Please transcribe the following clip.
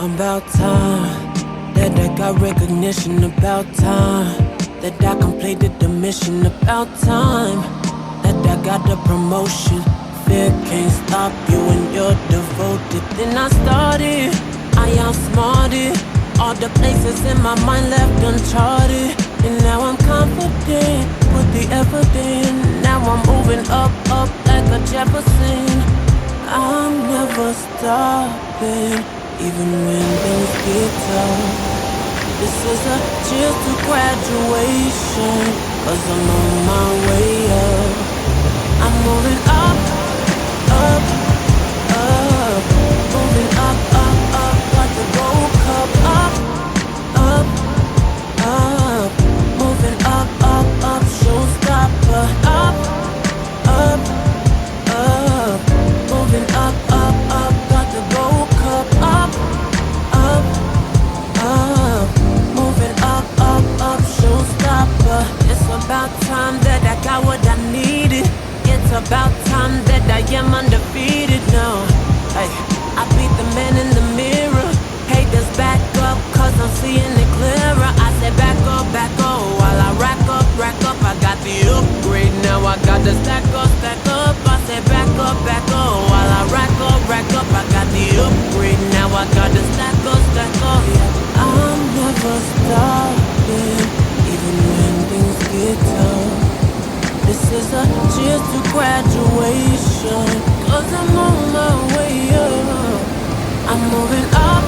About time that I got recognition. About time that I completed the mission. About time that I got the promotion. Fear can't stop you when you're devoted. Then I started, I outsmarted all the places in my mind left uncharted. And now I'm confident, put the effort in. Now I'm moving up, up like a Jefferson. I'm never stopping, even when things get tough. This is a cheers to graduation, 'cause I'm on my way up. I'm moving up, up, up. Moving up, up, up, like the Gold Cup. Up, up, up. Moving up, up, up, showstopper. Up, up, up. Moving up, up, up, got the Gold Cup. Up, up, up. Moving up, up, up, showstopper. It's about time that I got what I needed. It's about time that I am undefeated now. Hey, I beat the man in the mirror. Haters back up, 'cause I'm seeing it clearer. I said back up, while I rack up, I got the upgrade. Now I got the stack up, I said back up, while I rack up, I got the upgrade. Now I got the stack up, yeah. I'm never stopping, even when things get tough. This is a cheers to graduation, 'cause I'm on my way up. I'm moving up.